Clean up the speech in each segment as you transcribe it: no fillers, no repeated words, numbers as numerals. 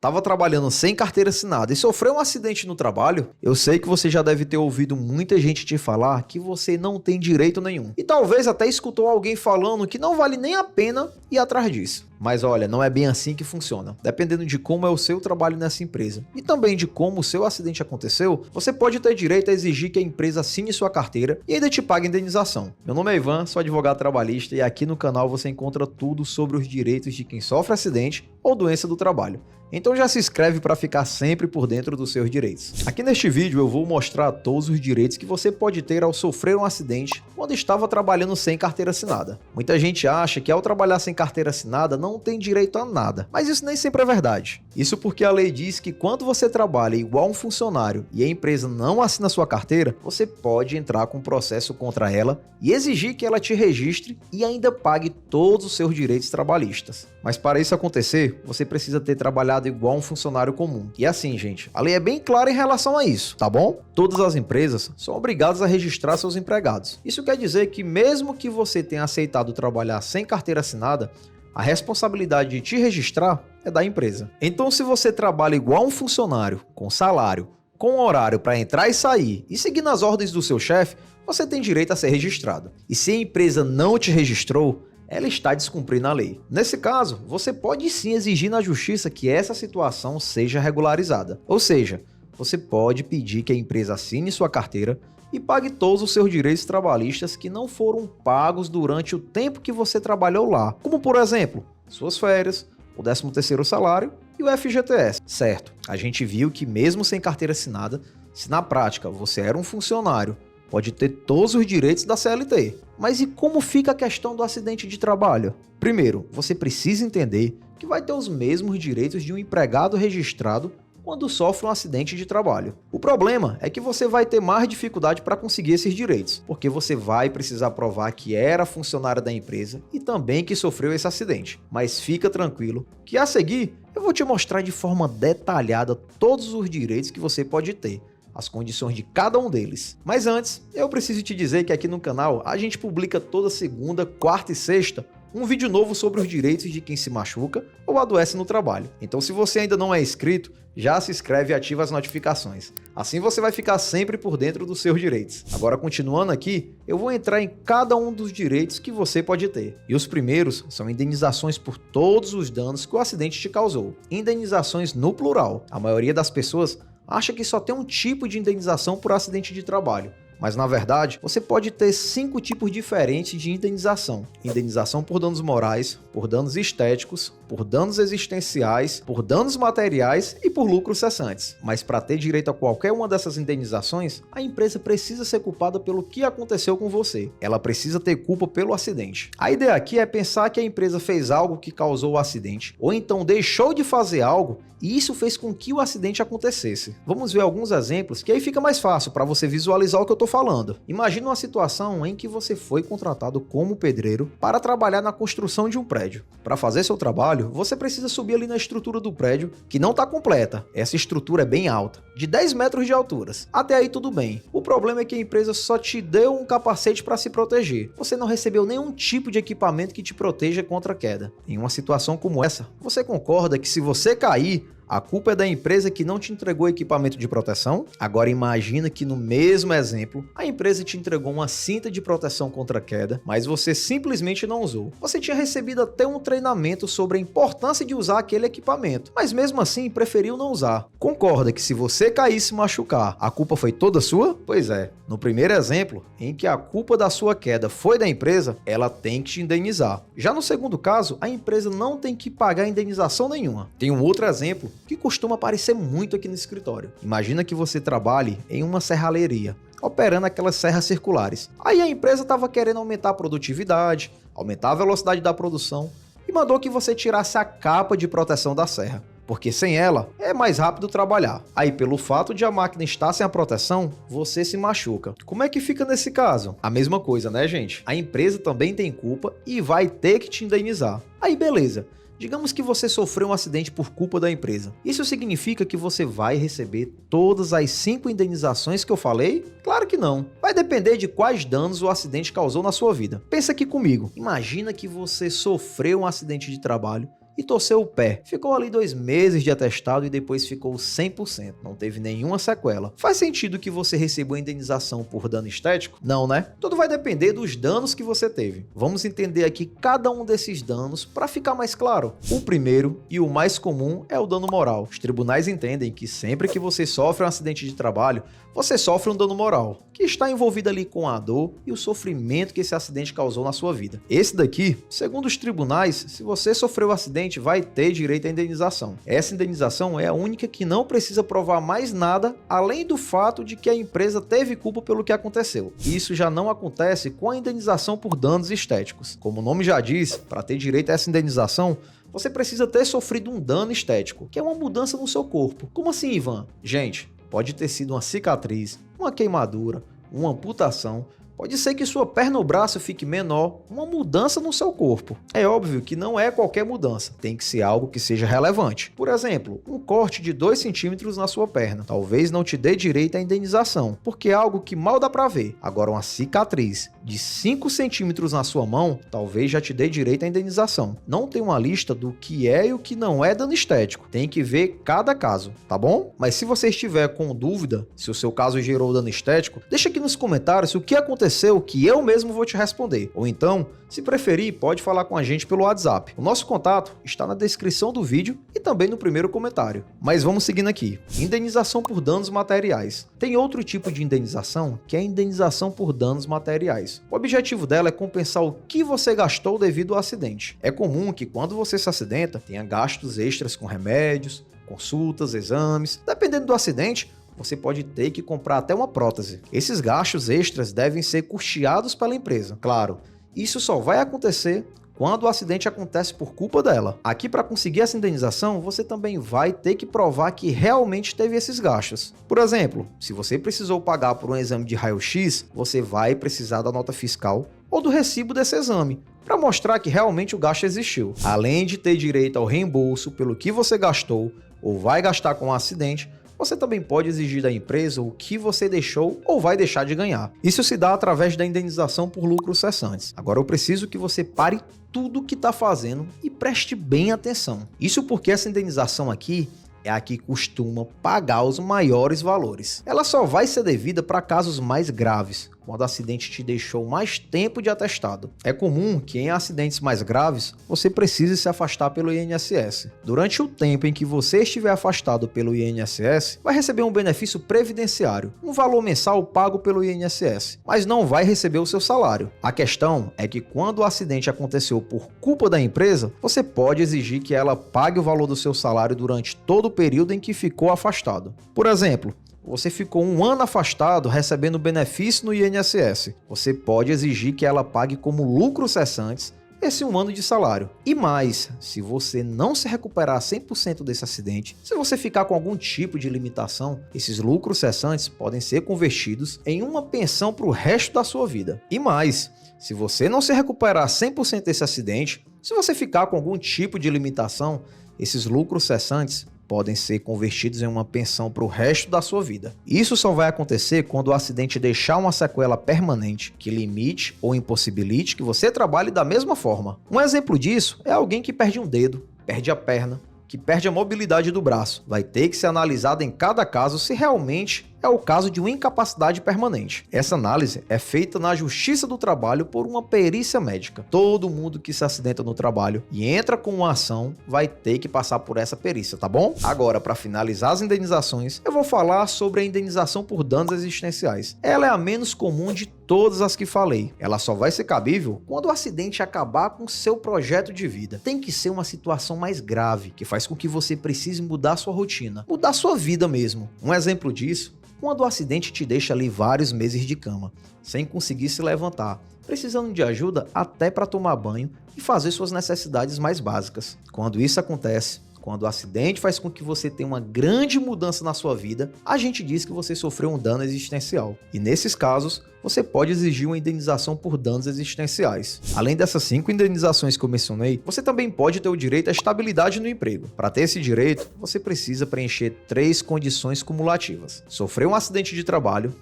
estava trabalhando sem carteira assinada e sofreu um acidente no trabalho, eu sei que você já deve ter ouvido muita gente te falar que você não tem direito nenhum. E talvez até escutou alguém falando que não vale nem a pena ir atrás disso. Mas olha, não é bem assim que funciona. Dependendo de como é o seu trabalho nessa empresa e também de como o seu acidente aconteceu, você pode ter direito a exigir que a empresa assine sua carteira e ainda te pague indenização. Meu nome é Ivan, sou advogado trabalhista e aqui no canal você encontra tudo sobre os direitos de quem sofre acidente ou doença do trabalho. Então já se inscreve para ficar sempre por dentro dos seus direitos. Aqui neste vídeo eu vou mostrar todos os direitos que você pode ter ao sofrer um acidente quando estava trabalhando sem carteira assinada. Muita gente acha que ao trabalhar sem carteira assinada não tem direito a nada, mas isso nem sempre é verdade. Isso porque a lei diz que quando você trabalha igual um funcionário e a empresa não assina sua carteira, você pode entrar com um processo contra ela e exigir que ela te registre e ainda pague todos os seus direitos trabalhistas. Mas para isso acontecer, você precisa ter trabalhado igual um funcionário comum. E assim, gente, a lei é bem clara em relação a isso, tá bom? Todas as empresas são obrigadas a registrar seus empregados. Isso quer dizer que mesmo que você tenha aceitado trabalhar sem carteira assinada, a responsabilidade de te registrar é da empresa. Então, se você trabalha igual um funcionário, com salário, com horário para entrar e sair e seguindo as ordens do seu chefe, você tem direito a ser registrado. E se a empresa não te registrou, ela está descumprindo a lei. Nesse caso, você pode sim exigir na justiça que essa situação seja regularizada. Ou seja, você pode pedir que a empresa assine sua carteira e pague todos os seus direitos trabalhistas que não foram pagos durante o tempo que você trabalhou lá. Como, por exemplo, suas férias, o 13º salário e o FGTS. Certo, a gente viu que mesmo sem carteira assinada, se na prática você era um funcionário, pode ter todos os direitos da CLT. Mas e como fica a questão do acidente de trabalho? Primeiro, você precisa entender que vai ter os mesmos direitos de um empregado registrado quando sofre um acidente de trabalho. O problema é que você vai ter mais dificuldade para conseguir esses direitos, porque você vai precisar provar que era funcionário da empresa e também que sofreu esse acidente. Mas fica tranquilo que a seguir eu vou te mostrar de forma detalhada todos os direitos que você pode ter, as condições de cada um deles. Mas antes, eu preciso te dizer que aqui no canal a gente publica toda segunda, quarta e sexta um vídeo novo sobre os direitos de quem se machuca ou adoece no trabalho. Então, se você ainda não é inscrito, já se inscreve e ativa as notificações. Assim você vai ficar sempre por dentro dos seus direitos. Agora, continuando aqui, eu vou entrar em cada um dos direitos que você pode ter. E os primeiros são indenizações por todos os danos que o acidente te causou. Indenizações no plural. A maioria das pessoas acha que só tem um tipo de indenização por acidente de trabalho. Mas na verdade, você pode ter 5 tipos diferentes de indenização. Indenização por danos morais, por danos estéticos, por danos existenciais, por danos materiais e por lucros cessantes. Mas para ter direito a qualquer uma dessas indenizações, a empresa precisa ser culpada pelo que aconteceu com você. Ela precisa ter culpa pelo acidente. A ideia aqui é pensar que a empresa fez algo que causou o acidente, ou então deixou de fazer algo e isso fez com que o acidente acontecesse. Vamos ver alguns exemplos que aí fica mais fácil para você visualizar o que eu estou falando. Imagina uma situação em que você foi contratado como pedreiro para trabalhar na construção de um prédio. Para fazer seu trabalho, você precisa subir ali na estrutura do prédio, que não está completa. Essa estrutura é bem alta, de 10 metros de altura. Até aí tudo bem. O problema é que a empresa só te deu um capacete para se proteger. Você não recebeu nenhum tipo de equipamento que te proteja contra a queda. Em uma situação como essa, você concorda que se você cair, a culpa é da empresa que não te entregou equipamento de proteção? Agora imagina que no mesmo exemplo, a empresa te entregou uma cinta de proteção contra a queda, mas você simplesmente não usou. Você tinha recebido até um treinamento sobre a importância de usar aquele equipamento, mas mesmo assim preferiu não usar. Concorda que se você cair e se machucar, a culpa foi toda sua? Pois é. No primeiro exemplo, em que a culpa da sua queda foi da empresa, ela tem que te indenizar. Já no segundo caso, a empresa não tem que pagar indenização nenhuma. Tem um outro exemplo que costuma aparecer muito aqui no escritório. Imagina que você trabalhe em uma serralheria, operando aquelas serras circulares. Aí a empresa estava querendo aumentar a produtividade, aumentar a velocidade da produção e mandou que você tirasse a capa de proteção da serra, porque sem ela é mais rápido trabalhar. Aí pelo fato de a máquina estar sem a proteção, você se machuca. Como é que fica nesse caso? A mesma coisa, né, gente? A empresa também tem culpa e vai ter que te indenizar. Aí beleza. Digamos que você sofreu um acidente por culpa da empresa. Isso significa que você vai receber todas as 5 indenizações que eu falei? Claro que não. Vai depender de quais danos o acidente causou na sua vida. Pensa aqui comigo. Imagina que você sofreu um acidente de trabalho e torceu o pé. Ficou ali 2 meses de atestado e depois ficou 100%. Não teve nenhuma sequela. Faz sentido que você receba uma indenização por dano estético? Não, né? Tudo vai depender dos danos que você teve. Vamos entender aqui cada um desses danos para ficar mais claro. O primeiro e o mais comum é o dano moral. Os tribunais entendem que sempre que você sofre um acidente de trabalho, você sofre um dano moral, que está envolvido ali com a dor e o sofrimento que esse acidente causou na sua vida. Esse daqui, segundo os tribunais, se você sofreu um acidente, vai ter direito à indenização. Essa indenização é a única que não precisa provar mais nada, além do fato de que a empresa teve culpa pelo que aconteceu. Isso já não acontece com a indenização por danos estéticos. Como o nome já diz, para ter direito a essa indenização, você precisa ter sofrido um dano estético, que é uma mudança no seu corpo. Como assim, Ivan? Gente, pode ter sido uma cicatriz, uma queimadura, uma amputação, pode ser que sua perna ou braço fique menor, uma mudança no seu corpo. É óbvio que não é qualquer mudança, tem que ser algo que seja relevante. Por exemplo, um corte de 2 centímetros na sua perna, talvez não te dê direito à indenização, porque é algo que mal dá pra ver. Agora uma cicatriz de 5 centímetros na sua mão, talvez já te dê direito à indenização. Não tem uma lista do que é e o que não é dano estético, tem que ver cada caso, tá bom? Mas se você estiver com dúvida se o seu caso gerou dano estético, deixa aqui nos comentários o que aconteceu que eu mesmo vou te responder. Ou então, se preferir, pode falar com a gente pelo WhatsApp. O nosso contato está na descrição do vídeo e também no primeiro comentário. Mas vamos seguindo aqui. Indenização por danos materiais. Tem outro tipo de indenização, que é a indenização por danos materiais. O objetivo dela é compensar o que você gastou devido ao acidente. É comum que quando você se acidenta, tenha gastos extras com remédios, consultas, exames. Dependendo do acidente, você pode ter que comprar até uma prótese. Esses gastos extras devem ser custeados pela empresa. Claro, isso só vai acontecer quando o acidente acontece por culpa dela. Aqui, para conseguir essa indenização, você também vai ter que provar que realmente teve esses gastos. Por exemplo, se você precisou pagar por um exame de raio-x, você vai precisar da nota fiscal ou do recibo desse exame, para mostrar que realmente o gasto existiu. Além de ter direito ao reembolso pelo que você gastou ou vai gastar com o acidente, você também pode exigir da empresa o que você deixou ou vai deixar de ganhar. Isso se dá através da indenização por lucros cessantes. Agora eu preciso que você pare tudo o que está fazendo e preste bem atenção. Isso porque essa indenização aqui é a que costuma pagar os maiores valores. Ela só vai ser devida para casos mais graves, quando o acidente te deixou mais tempo de atestado. É comum que em acidentes mais graves, você precise se afastar pelo INSS. Durante o tempo em que você estiver afastado pelo INSS, vai receber um benefício previdenciário, um valor mensal pago pelo INSS, mas não vai receber o seu salário. A questão é que quando o acidente aconteceu por culpa da empresa, você pode exigir que ela pague o valor do seu salário durante todo o período em que ficou afastado. Por exemplo, você ficou 1 ano afastado recebendo benefício no INSS. Você pode exigir que ela pague como lucros cessantes esse 1 ano de salário. E mais, se você não se recuperar 100% desse acidente, se você ficar com algum tipo de limitação, esses lucros cessantes podem ser convertidos em uma pensão para o resto da sua vida. E mais, se você não se recuperar 100% desse acidente, se você ficar com algum tipo de limitação, esses lucros cessantes podem ser convertidos em uma pensão para o resto da sua vida. Isso só vai acontecer quando o acidente deixar uma sequela permanente que limite ou impossibilite que você trabalhe da mesma forma. Um exemplo disso é alguém que perde um dedo, perde a perna, que perde a mobilidade do braço. Vai ter que ser analisado em cada caso se realmente é o caso de uma incapacidade permanente. Essa análise é feita na Justiça do Trabalho por uma perícia médica. Todo mundo que se acidenta no trabalho e entra com uma ação vai ter que passar por essa perícia, tá bom? Agora, para finalizar as indenizações, eu vou falar sobre a indenização por danos existenciais. Ela é a menos comum de todas as que falei. Ela só vai ser cabível quando o acidente acabar com seu projeto de vida. Tem que ser uma situação mais grave, que faz com que você precise mudar sua rotina, mudar sua vida mesmo. Um exemplo disso, quando o acidente te deixa ali vários meses de cama, sem conseguir se levantar, precisando de ajuda até para tomar banho e fazer suas necessidades mais básicas. Quando isso acontece, quando o acidente faz com que você tenha uma grande mudança na sua vida, a gente diz que você sofreu um dano existencial. E nesses casos, você pode exigir uma indenização por danos existenciais. Além dessas 5 indenizações que eu mencionei, você também pode ter o direito à estabilidade no emprego. Para ter esse direito, você precisa preencher 3 condições cumulativas: sofrer um acidente de trabalho,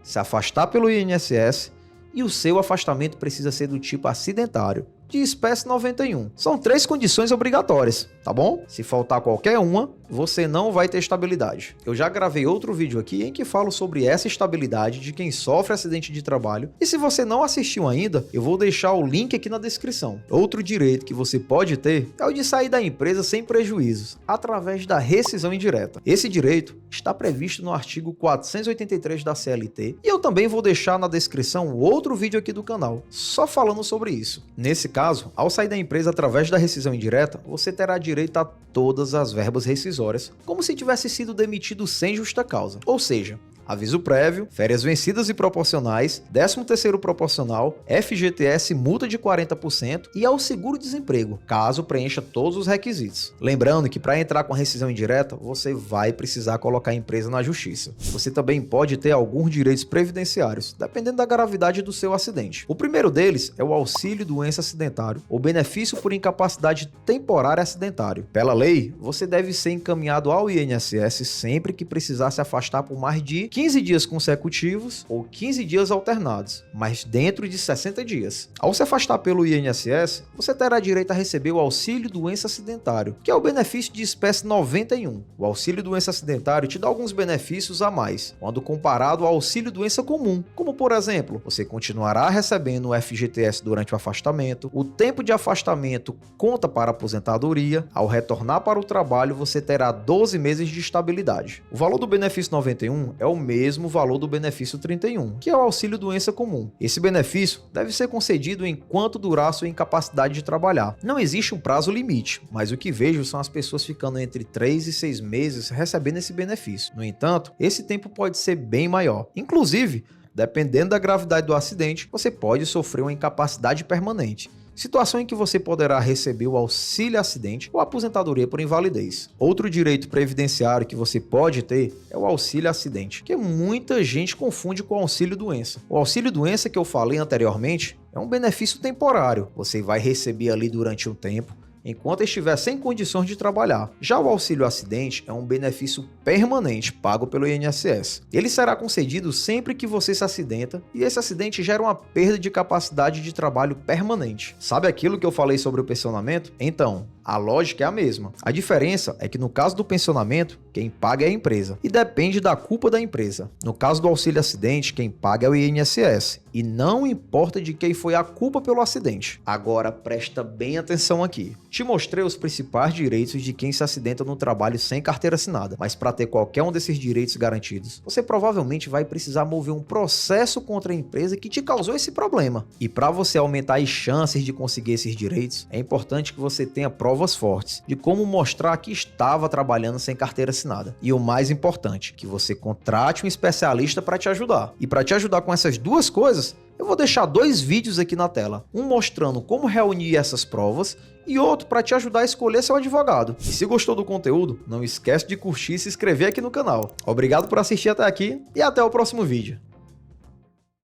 se afastar pelo INSS e o seu afastamento precisa ser do tipo acidentário, de espécie 91. São 3 condições obrigatórias, tá bom? Se faltar qualquer uma, você não vai ter estabilidade. Eu já gravei outro vídeo aqui em que falo sobre essa estabilidade de quem sofre acidente de trabalho, e se você não assistiu ainda, eu vou deixar o link aqui na descrição. Outro direito que você pode ter é o de sair da empresa sem prejuízos, através da rescisão indireta. Esse direito está previsto no artigo 483 da CLT, e eu também vou deixar na descrição outro vídeo aqui do canal, só falando sobre isso. Nesse caso, ao sair da empresa através da rescisão indireta, você terá direito a todas as verbas rescisórias, como se tivesse sido demitido sem justa causa. Ou seja, aviso prévio, férias vencidas e proporcionais, 13º proporcional, FGTS multa de 40% e ao seguro-desemprego, caso preencha todos os requisitos. Lembrando que para entrar com a rescisão indireta, você vai precisar colocar a empresa na justiça. Você também pode ter alguns direitos previdenciários, dependendo da gravidade do seu acidente. O primeiro deles é o auxílio doença acidentário ou benefício por incapacidade temporária acidentário. Pela lei, você deve ser encaminhado ao INSS sempre que precisar se afastar por mais de 15 dias consecutivos ou 15 dias alternados, mas dentro de 60 dias. Ao se afastar pelo INSS, você terá direito a receber o auxílio doença acidentário, que é o benefício de espécie 91. O auxílio doença acidentário te dá alguns benefícios a mais, quando comparado ao auxílio doença comum, como por exemplo, você continuará recebendo o FGTS durante o afastamento, o tempo de afastamento conta para a aposentadoria, ao retornar para o trabalho você terá 12 meses de estabilidade. O valor do benefício 91 é o mesmo valor do benefício 31, que é o auxílio doença comum. Esse benefício deve ser concedido enquanto durar sua incapacidade de trabalhar. Não existe um prazo limite, mas o que vejo são as pessoas ficando entre 3 e 6 meses recebendo esse benefício. No entanto, esse tempo pode ser bem maior. Inclusive, dependendo da gravidade do acidente, você pode sofrer uma incapacidade permanente, situação em que você poderá receber o auxílio acidente ou aposentadoria por invalidez. Outro direito previdenciário que você pode ter é o auxílio acidente, que muita gente confunde com o auxílio doença. O auxílio doença que eu falei anteriormente é um benefício temporário, você vai receber ali durante um tempo, enquanto estiver sem condições de trabalhar. Já o auxílio acidente é um benefício permanente pago pelo INSS. Ele será concedido sempre que você se acidenta e esse acidente gera uma perda de capacidade de trabalho permanente. Sabe aquilo que eu falei sobre o pensionamento? Então, a lógica é a mesma. A diferença é que no caso do pensionamento, quem paga é a empresa e depende da culpa da empresa. No caso do auxílio acidente, quem paga é o INSS e não importa de quem foi a culpa pelo acidente. Agora presta bem atenção aqui. Te mostrei os principais direitos de quem se acidenta no trabalho sem carteira assinada, mas para ter qualquer um desses direitos garantidos, você provavelmente vai precisar mover um processo contra a empresa que te causou esse problema. E para você aumentar as chances de conseguir esses direitos, é importante que você tenha provas fortes de como mostrar que estava trabalhando sem carteira assinada. E o mais importante, que você contrate um especialista para te ajudar. E para te ajudar com essas duas coisas, eu vou deixar 2 vídeos aqui na tela, um mostrando como reunir essas provas e outro para te ajudar a escolher seu advogado. E se gostou do conteúdo, não esquece de curtir e se inscrever aqui no canal. Obrigado por assistir até aqui e até o próximo vídeo.